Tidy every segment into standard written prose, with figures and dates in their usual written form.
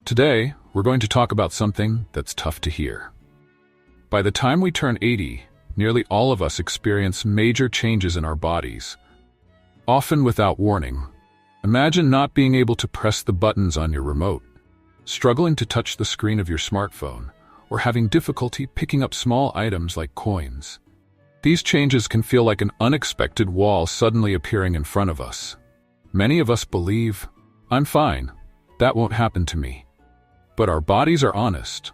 Today, we're going to talk about something that's tough to hear. By the time we turn 80, nearly all of us experience major changes in our bodies, often without warning. Imagine not being able to press the buttons on your remote, struggling to touch the screen of your smartphone, or having difficulty picking up small items like coins. These changes can feel like an unexpected wall suddenly appearing in front of us. Many of us believe, "I'm fine, that won't happen to me." But our bodies are honest.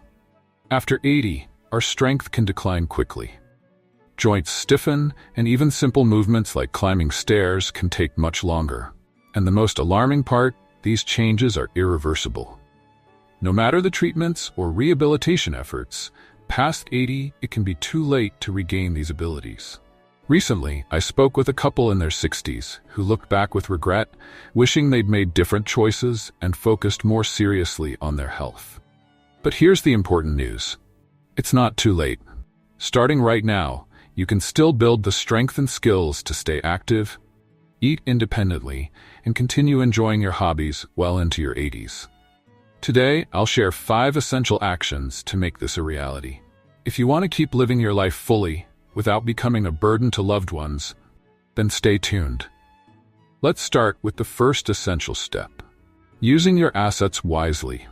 After 80, our strength can decline quickly. Joints stiffen, and even simple movements like climbing stairs can take much longer. And the most alarming part, these changes are irreversible. No matter the treatments or rehabilitation efforts, past 80, it can be too late to regain these abilities. Recently, I spoke with a couple in their 60s who looked back with regret, wishing they'd made different choices and focused more seriously on their health. But here's the important news. It's not too late. Starting right now, you can still build the strength and skills to stay active, eat independently, and continue enjoying your hobbies well into your 80s. Today, I'll share 5 essential actions to make this a reality. If you want to keep living your life fully, without becoming a burden to loved ones, then stay tuned. Let's start with the first essential step: using your assets wisely.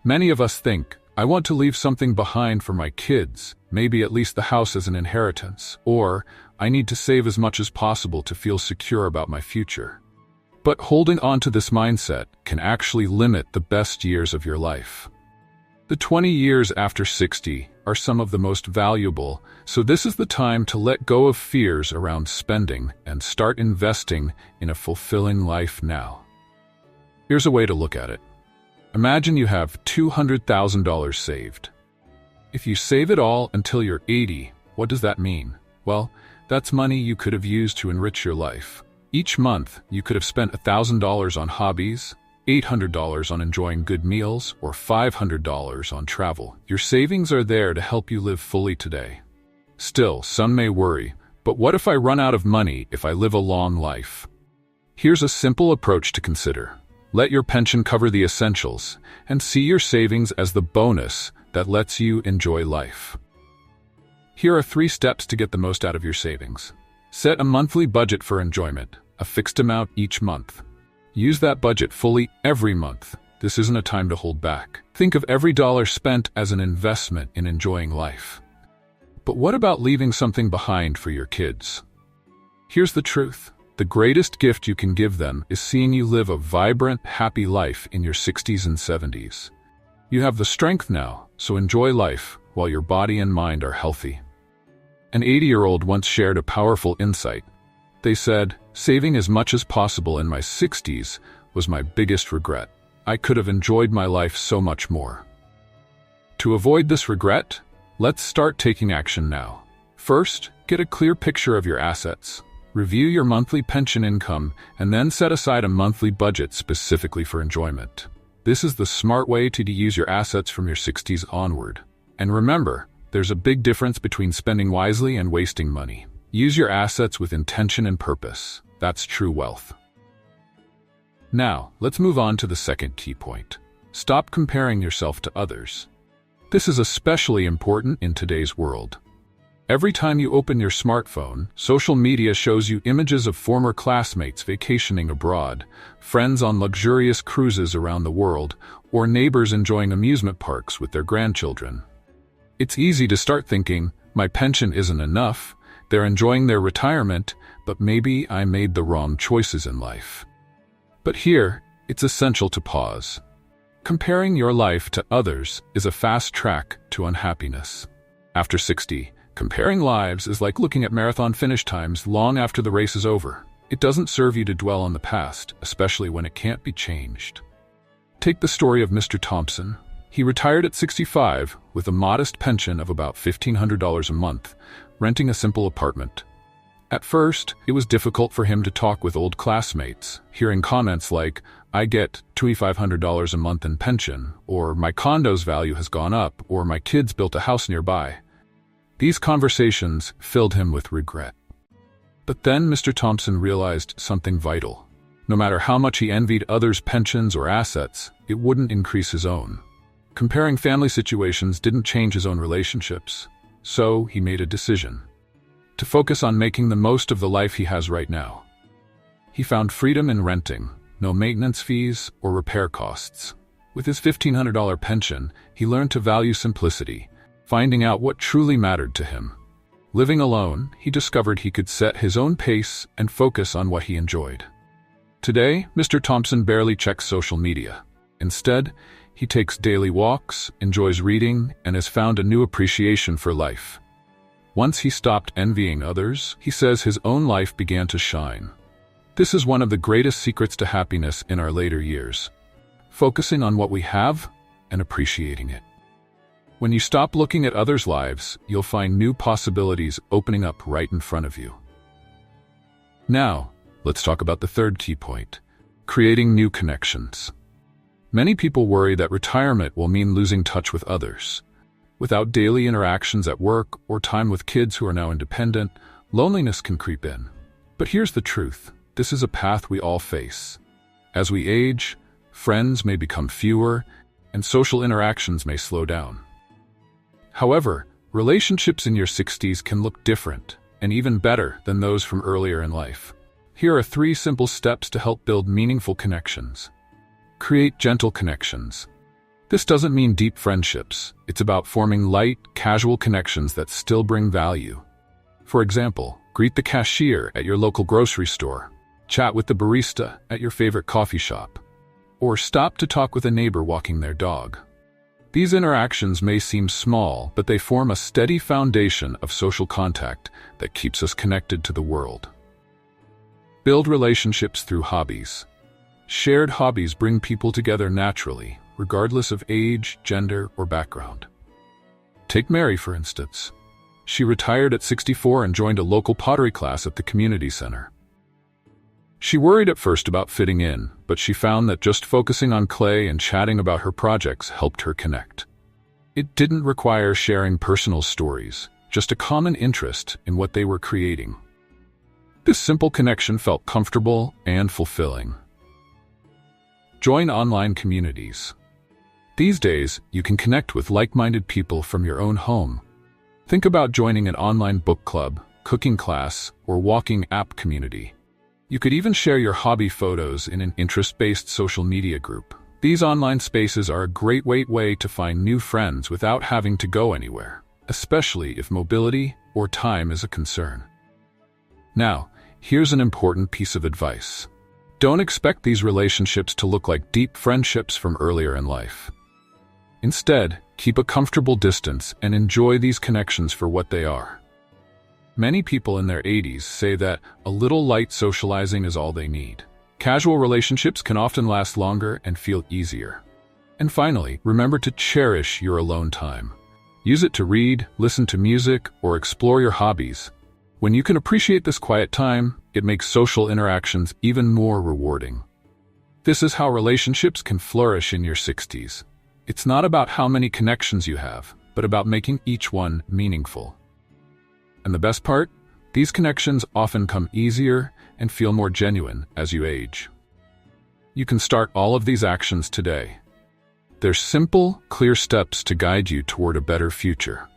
Many of us think, "I want to leave something behind for my kids, maybe at least the house as an inheritance," or "I need to save as much as possible to feel secure about my future." But holding on to this mindset can actually limit the best years of your life. The 20 years after 60 are some of the most valuable, so this is the time to let go of fears around spending and start investing in a fulfilling life now. Here's a way to look at it. Imagine you have $200,000 saved. If you save it all until you're 80, what does that mean? Well, that's money you could have used to enrich your life. Each month, you could have spent $1,000 on hobbies, $800 on enjoying good meals, or $500 on travel. Your savings are there to help you live fully today. Still, some may worry, but what if I run out of money if I live a long life? Here's a simple approach to consider. Let your pension cover the essentials, and see your savings as the bonus that lets you enjoy life. Here are 3 steps to get the most out of your savings. Set a monthly budget for enjoyment, a fixed amount each month. Use that budget fully every month. This isn't a time to hold back. Think of every dollar spent as an investment in enjoying life. But what about leaving something behind for your kids? Here's the truth. The greatest gift you can give them is seeing you live a vibrant, happy life in your 60s and 70s. You have the strength now, so enjoy life while your body and mind are healthy. An 80-year-old once shared a powerful insight. They said, "Saving as much as possible in my 60s was my biggest regret. I could have enjoyed my life so much more." To avoid this regret, let's start taking action now. First, get a clear picture of your assets. Review your monthly pension income, and then set aside a monthly budget specifically for enjoyment. This is the smart way to use your assets from your 60s onward. And remember, there's a big difference between spending wisely and wasting money. Use your assets with intention and purpose. That's true wealth. Now, let's move on to the second key point. Stop comparing yourself to others. This is especially important in today's world. Every time you open your smartphone, social media shows you images of former classmates vacationing abroad, friends on luxurious cruises around the world, or neighbors enjoying amusement parks with their grandchildren. It's easy to start thinking, "My pension isn't enough, they're enjoying their retirement, but maybe I made the wrong choices in life." But here, it's essential to pause. Comparing your life to others is a fast track to unhappiness. After 60, comparing lives is like looking at marathon finish times long after the race is over. It doesn't serve you to dwell on the past, especially when it can't be changed. Take the story of Mr. Thompson. He retired at 65 with a modest pension of about $1,500 a month, renting a simple apartment. At first, it was difficult for him to talk with old classmates, hearing comments like, "I get $2,500 a month in pension," or "My condo's value has gone up," or "My kids built a house nearby." These conversations filled him with regret. But then Mr. Thompson realized something vital. No matter how much he envied others' pensions or assets, it wouldn't increase his own. Comparing family situations didn't change his own relationships, so he made a decision to focus on making the most of the life he has right now. He found freedom in renting, no maintenance fees or repair costs. With his $1,500 pension, he learned to value simplicity, finding out what truly mattered to him. Living alone, he discovered he could set his own pace and focus on what he enjoyed. Today, Mr. Thompson barely checks social media. Instead, he takes daily walks, enjoys reading, and has found a new appreciation for life. Once he stopped envying others, he says his own life began to shine. This is one of the greatest secrets to happiness in our later years. Focusing on what we have and appreciating it. When you stop looking at others' lives, you'll find new possibilities opening up right in front of you. Now, let's talk about the third key point: creating new connections. Many people worry that retirement will mean losing touch with others. Without daily interactions at work or time with kids who are now independent, loneliness can creep in. But here's the truth: this is a path we all face. As we age, friends may become fewer, and social interactions may slow down. However, relationships in your 60s can look different and even better than those from earlier in life. Here are 3 simple steps to help build meaningful connections. Create gentle connections. This doesn't mean deep friendships. It's about forming light, casual connections that still bring value. For example, greet the cashier at your local grocery store, chat with the barista at your favorite coffee shop, or stop to talk with a neighbor walking their dog. These interactions may seem small, but they form a steady foundation of social contact that keeps us connected to the world. Build relationships through hobbies. Shared hobbies bring people together naturally, regardless of age, gender, or background. Take Mary, for instance. She retired at 64 and joined a local pottery class at the community center. She worried at first about fitting in, but she found that just focusing on clay and chatting about her projects helped her connect. It didn't require sharing personal stories, just a common interest in what they were creating. This simple connection felt comfortable and fulfilling. Join online communities. These days, you can connect with like-minded people from your own home. Think about joining an online book club, cooking class, or walking app community. You could even share your hobby photos in an interest-based social media group. These online spaces are a great way to find new friends without having to go anywhere, especially if mobility or time is a concern. Now, here's an important piece of advice. Don't expect these relationships to look like deep friendships from earlier in life. Instead, keep a comfortable distance and enjoy these connections for what they are. Many people in their 80s say that a little light socializing is all they need. Casual relationships can often last longer and feel easier. And finally, remember to cherish your alone time. Use it to read, listen to music, or explore your hobbies. When you can appreciate this quiet time, it makes social interactions even more rewarding. This is how relationships can flourish in your 60s. It's not about how many connections you have, but about making each one meaningful. And the best part? These connections often come easier and feel more genuine as you age. You can start all of these actions today. They're simple, clear steps to guide you toward a better future.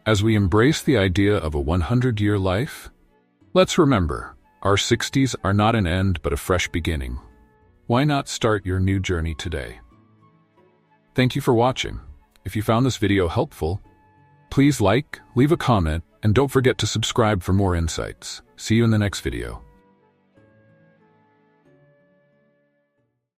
As we embrace the idea of a 100-year life, let's remember, our 60s are not an end but a fresh beginning. Why not start your new journey today? Thank you for watching. If you found this video helpful, please like, leave a comment, and don't forget to subscribe for more insights. See you in the next video.